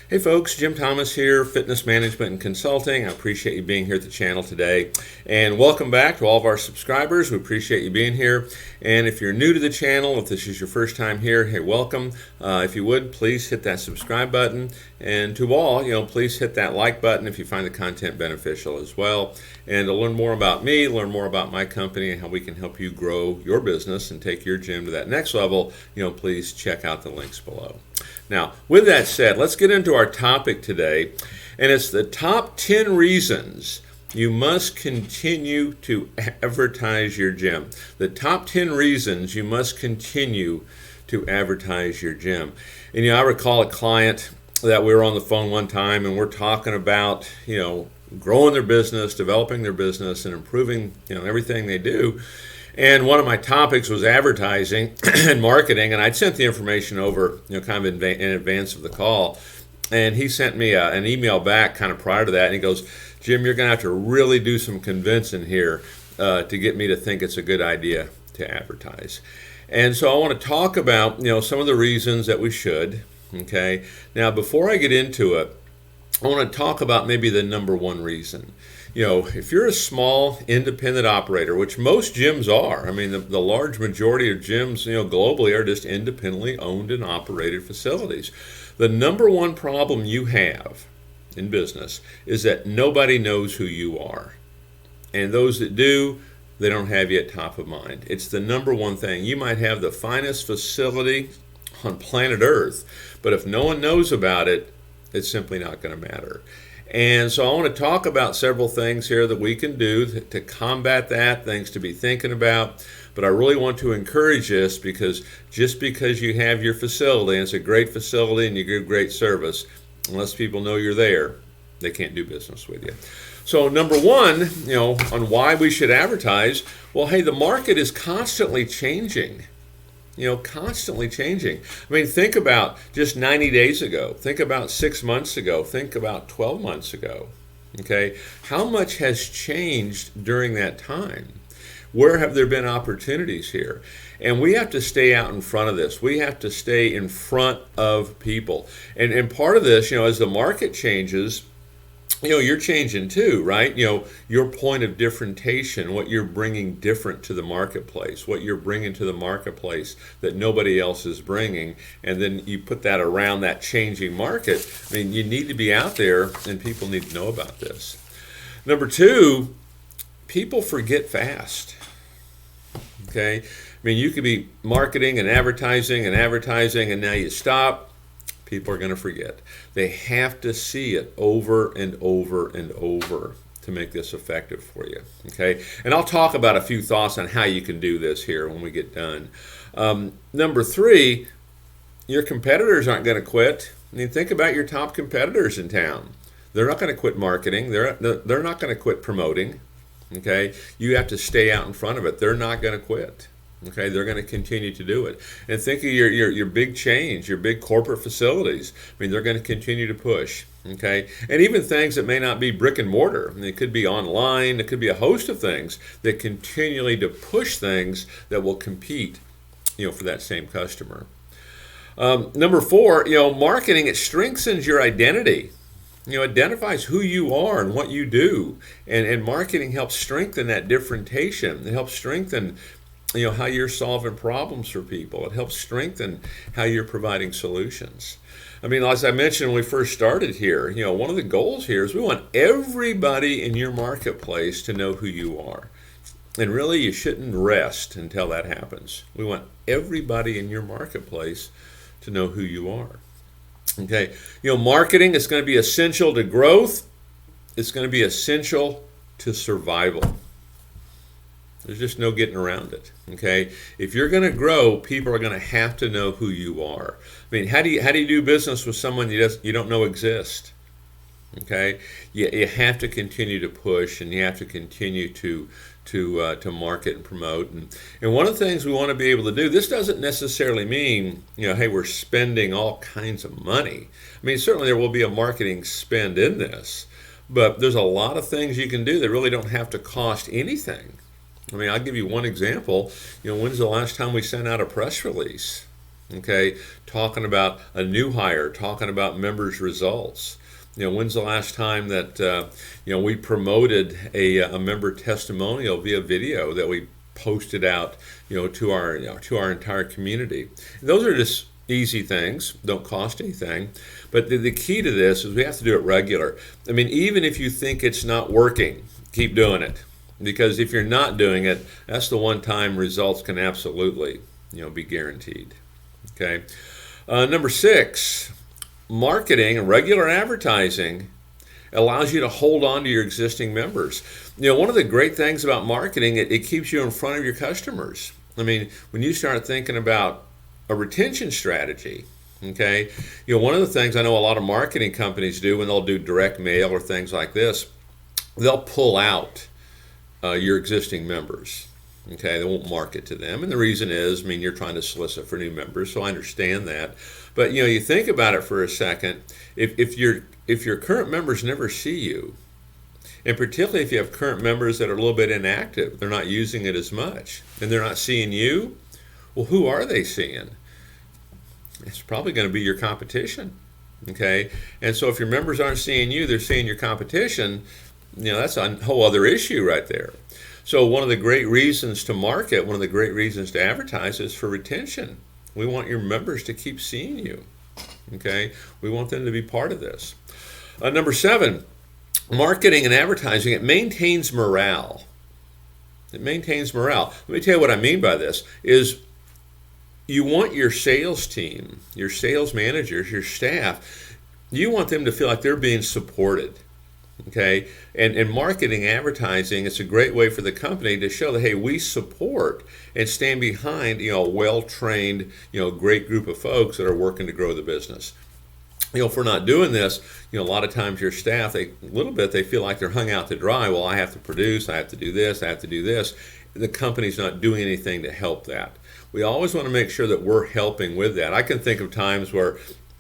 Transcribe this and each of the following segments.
Hey folks, Jim Thomas here, Fitness Management and Consulting. I appreciate you being here at the channel today. And welcome back to all of our subscribers. We appreciate you being here. And if you're new to the channel, if this is your first time here, hey, welcome. If you would, please hit that subscribe button. And to all, please hit that like button if you find the content beneficial as well. And to learn more about me, learn more about my company and how we can help you grow your business and take your gym to that next level, please check out the links below. Now, with that said, let's get into our topic today, and it's the top 10 reasons you must continue to advertise your gym. The top 10 reasons you must continue to advertise your gym. And I recall a client that we were on the phone one time, and we're talking about, growing their business, developing their business, and improving, everything they do. And one of my topics was advertising and marketing, and I'd sent the information over, kind of in advance of the call. And he sent me an email back kind of prior to that, and he goes, Jim, you're going to have to really do some convincing here to get me to think it's a good idea to advertise. And so I want to talk about, some of the reasons that we should, okay? Now, before I get into it, I want to talk about maybe the number one reason. If you're a small independent operator, which most gyms are, the large majority of gyms, globally are just independently owned and operated facilities. The number one problem you have in business is that nobody knows who you are. And those that do, they don't have you at top of mind. It's the number one thing. You might have the finest facility on planet Earth, but if no one knows about it, it's simply not going to matter. And so I want to talk about several things here that we can do to combat that, things to be thinking about. But I really want to encourage this because just because you have your facility, and it's a great facility and you give great service, unless people know you're there, they can't do business with you. So number one, on why we should advertise, well, hey, the market is constantly changing. Constantly changing. Think about just 90 days ago. Think about 6 months ago. Think about 12 months ago. Okay? How much has changed during that time? Where have there been opportunities here? And we have to stay out in front of this. We have to stay in front of people. And part of this, as the market changes, you're changing too, right? Your point of differentiation, what you're bringing different to the marketplace, what you're bringing to the marketplace that nobody else is bringing, and then you put that around that changing market. You need to be out there, and people need to know about this. Number two, people forget fast. Okay? You could be marketing and advertising, and now you stop. People are going to forget. They have to see it over and over and over to make this effective for you. Okay, and I'll talk about a few thoughts on how you can do this here when we get done. Number three, your competitors aren't going to quit. Think about your top competitors in town. They're not going to quit marketing. They're not going to quit promoting. Okay, you have to stay out in front of it. They're not going to quit. Okay, they're going to continue to do it. And think of your big chains, your big corporate facilities. They're going to continue to push. Okay, and even things that may not be brick and mortar. It could be online. It could be a host of things that continually to push things that will compete, for that same customer. Number four, marketing, it strengthens your identity. Identifies who you are and what you do. And marketing helps strengthen that differentiation. It helps strengthen how you're solving problems for people. It helps strengthen how you're providing solutions. As I mentioned when we first started here, one of the goals here is we want everybody in your marketplace to know who you are. And really, you shouldn't rest until that happens. We want everybody in your marketplace to know who you are. Okay, marketing is going to be essential to growth. It's going to be essential to survival. There's just no getting around it. Okay, if you're going to grow, people are going to have to know who you are. How do you do business with someone you don't know exists? Okay, you have to continue to push, and you have to continue to market and promote. And one of the things we want to be able to do, this doesn't necessarily mean hey, we're spending all kinds of money. Certainly there will be a marketing spend in this, but there's a lot of things you can do that really don't have to cost anything. I'll give you one example. When's the last time we sent out a press release? Okay, talking about a new hire, talking about members' results. When's the last time that we promoted a member testimonial via video that we posted out to our entire community? Those are just easy things, don't cost anything. But the key to this is we have to do it regular. I mean, even if you think it's not working, keep doing it. Because if you're not doing it, that's the one time results can absolutely be guaranteed. Okay. Number 6, marketing and regular advertising allows you to hold on to your existing members. One of the great things about marketing, it keeps you in front of your customers. I mean, when you start thinking about a retention strategy, okay, one of the things I know a lot of marketing companies do when they'll do direct mail or things like this, they'll pull out your existing members. Okay, they won't market to them, and the reason is, I mean, you're trying to solicit for new members, so I understand that. But you think about it for a second. If your current members never see you, and particularly if you have current members that are a little bit inactive, they're not using it as much, and they're not seeing you, well, who are they seeing? It's probably going to be your competition. Okay, and so if your members aren't seeing you, they're seeing your competition. That's a whole other issue right there. So one of the great reasons to market, one of the great reasons to advertise is for retention. We want your members to keep seeing you. Okay, we want them to be part of this. Number 7, marketing and advertising, it maintains morale. It maintains morale. Let me tell you what I mean by this is you want your sales team, your sales managers, your staff, you want them to feel like they're being supported. Okay, and marketing, advertising, it's a great way for the company to show that, hey, we support and stand behind, a well-trained, great group of folks that are working to grow the business. If we're not doing this, a lot of times your staff, they feel like they're hung out to dry. Well, I have to produce, I have to do this, I have to do this. The company's not doing anything to help that. We always want to make sure that we're helping with that. I can think of times where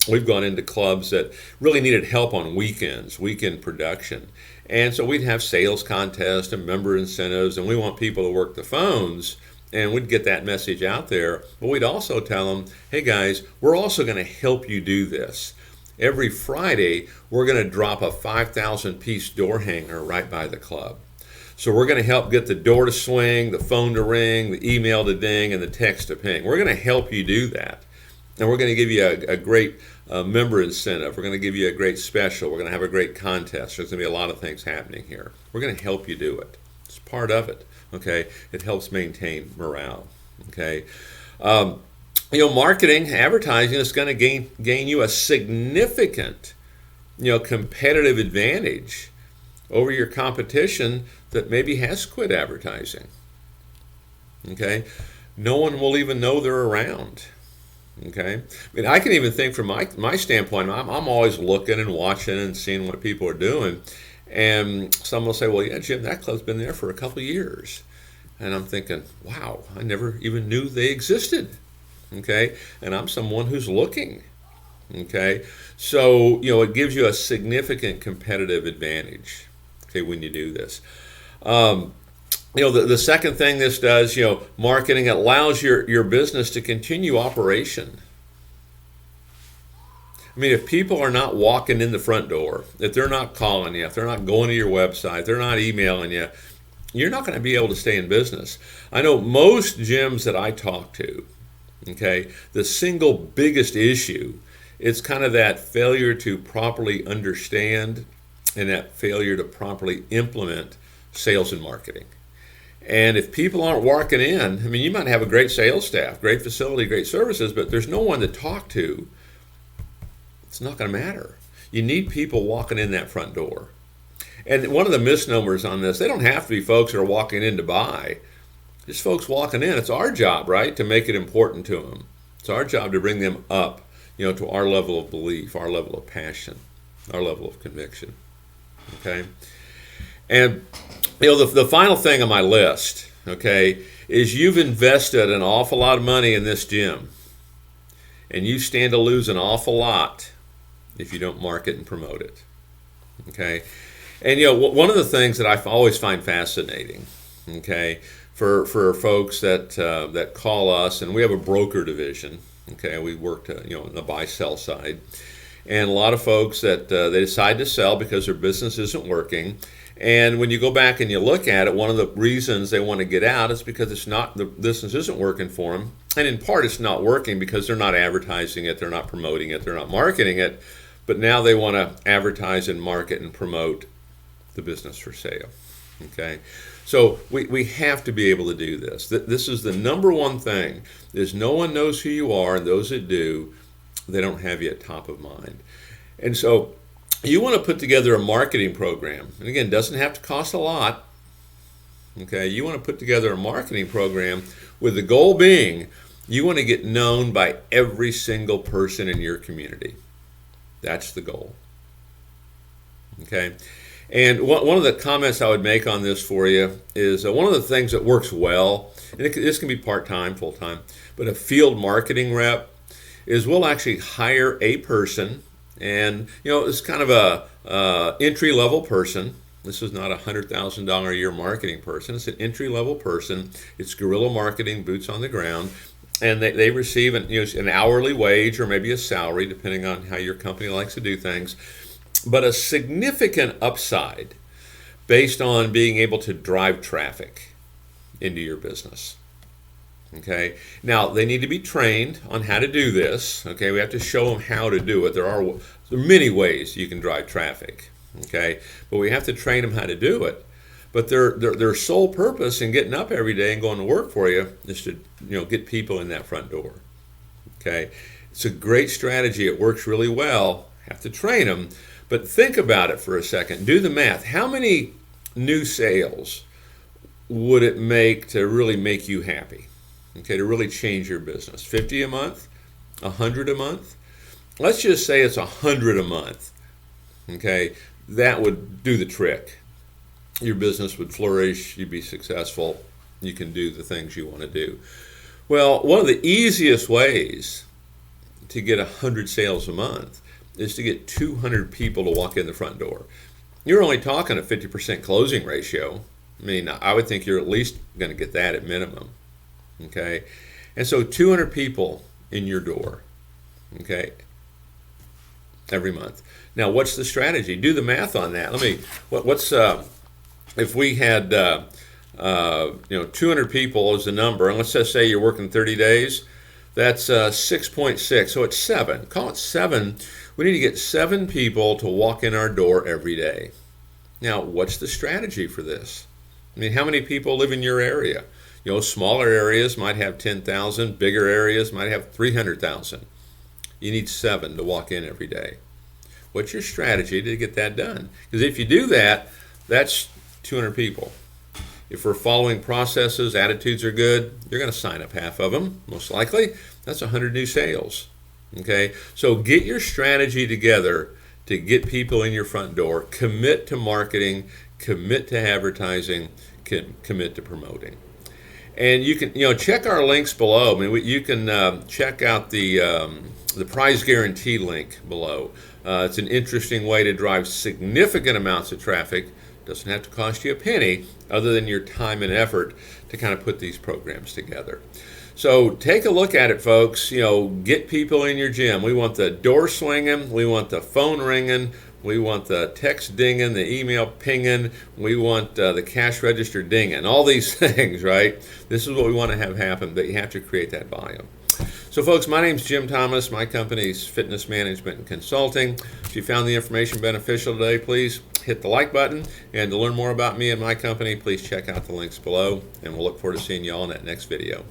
we've gone into clubs that really needed help on weekends, weekend production. And so we'd have sales contests and member incentives, and we want people to work the phones, and we'd get that message out there. But we'd also tell them, hey guys, we're also going to help you do this. Every Friday, we're going to drop a 5,000-piece door hanger right by the club. So we're going to help get the door to swing, the phone to ring, the email to ding, and the text to ping. We're going to help you do that. And we're going to give you a great member incentive. We're going to give you a great special. We're going to have a great contest. There's going to be a lot of things happening here. We're going to help you do it. It's part of it. Okay, it helps maintain morale. Okay, marketing, advertising is going to gain you a significant, competitive advantage over your competition that maybe has quit advertising. Okay, no one will even know they're around. Okay, I mean, I can even think from my standpoint, I'm always looking and watching and seeing what people are doing, and someone will say, well, yeah, Jim, that club's been there for a couple of years, and I'm thinking, wow, I never even knew they existed. Okay, and I'm someone who's looking. Okay, so it gives you a significant competitive advantage. Okay, when you do this. The second thing this does, marketing allows your business to continue operation. I mean, if people are not walking in the front door, if they're not calling you, if they're not going to your website, they're not emailing you, you're not going to be able to stay in business. I know most gyms that I talk to, okay, the single biggest issue is kind of that failure to properly understand and that failure to properly implement sales and marketing. And if people aren't walking in, I mean, you might have a great sales staff, great facility, great services, but there's no one to talk to, it's not going to matter. You need people walking in that front door. And one of the misnomers on this, they don't have to be folks that are walking in to buy. Just folks walking in. It's our job, right, to make it important to them. It's our job to bring them up, to our level of belief, our level of passion, our level of conviction. Okay? And the final thing on my list, okay, is you've invested an awful lot of money in this gym, and you stand to lose an awful lot if you don't market and promote it. Okay, and one of the things that I always find fascinating, okay, for folks that call us, and we have a broker division, Okay, we worked in the buy-sell side. And a lot of folks that they decide to sell because their business isn't working. And when you go back and you look at it, one of the reasons they want to get out is because the business isn't working for them. And in part, it's not working because they're not advertising it, they're not promoting it, they're not marketing it. But now they want to advertise and market and promote the business for sale. Okay, so we have to be able to do this. This is the number one thing, is no one knows who you are, and those that do, they don't have you at top of mind. And so you want to put together a marketing program. And again, it doesn't have to cost a lot. Okay, you want to put together a marketing program with the goal being you want to get known by every single person in your community. That's the goal. Okay, and one of the comments I would make on this for you is one of the things that works well, and this can be part-time, full-time, but a field marketing rep is we'll actually hire a person, and it's kind of a entry-level person. This is not a $100,000 a year marketing person. It's an entry-level person. It's guerrilla marketing, boots on the ground, and they receive an hourly wage or maybe a salary, depending on how your company likes to do things, but a significant upside based on being able to drive traffic into your business. Okay, now they need to be trained on how to do this. Okay, we have to show them how to do it. There are many ways you can drive traffic. Okay, but we have to train them how to do it. But their sole purpose in getting up every day and going to work for you is to get people in that front door. Okay, it's a great strategy. It works really well. Have to train them, but think about it for a second. Do the math. How many new sales would it make to really make you happy? Okay, to really change your business. 50 a month? 100 a month? Let's just say it's 100 a month. Okay, that would do the trick. Your business would flourish, you'd be successful, you can do the things you want to do. Well, one of the easiest ways to get 100 sales a month is to get 200 people to walk in the front door. You're only talking a 50% closing ratio. I mean, I would think you're at least going to get that at minimum. Okay, and so 200 people in your door, okay, every month. Now, what's the strategy? Do the math on that. If we had 200 people as the number, and let's just say you're working 30 days, that's 6.6. So it's 7. Call it 7. We need to get 7 people to walk in our door every day. Now, what's the strategy for this? I mean, how many people live in your area? Smaller areas might have 10,000, bigger areas might have 300,000. You need 7 to walk in every day. What's your strategy to get that done? Because if you do that, that's 200 people. If we're following processes, attitudes are good, you're going to sign up half of them, most likely. That's 100 new sales. Okay, so get your strategy together to get people in your front door. Commit to marketing, commit to advertising, commit to promoting. And you can check our links below. I mean, you can check out the prize guarantee link below. It's an interesting way to drive significant amounts of traffic. Doesn't have to cost you a penny other than your time and effort to kind of put these programs together. So take a look at it, folks. Get people in your gym. We want the door swinging. We want the phone ringing. We want the text dinging, the email pinging. We want the cash register dinging. All these things, right? This is what we want to have happen, but you have to create that volume. So, folks, my name's Jim Thomas. My company's Fitness Management and Consulting. If you found the information beneficial today, please hit the like button. And to learn more about me and my company, please check out the links below. And we'll look forward to seeing you all in that next video.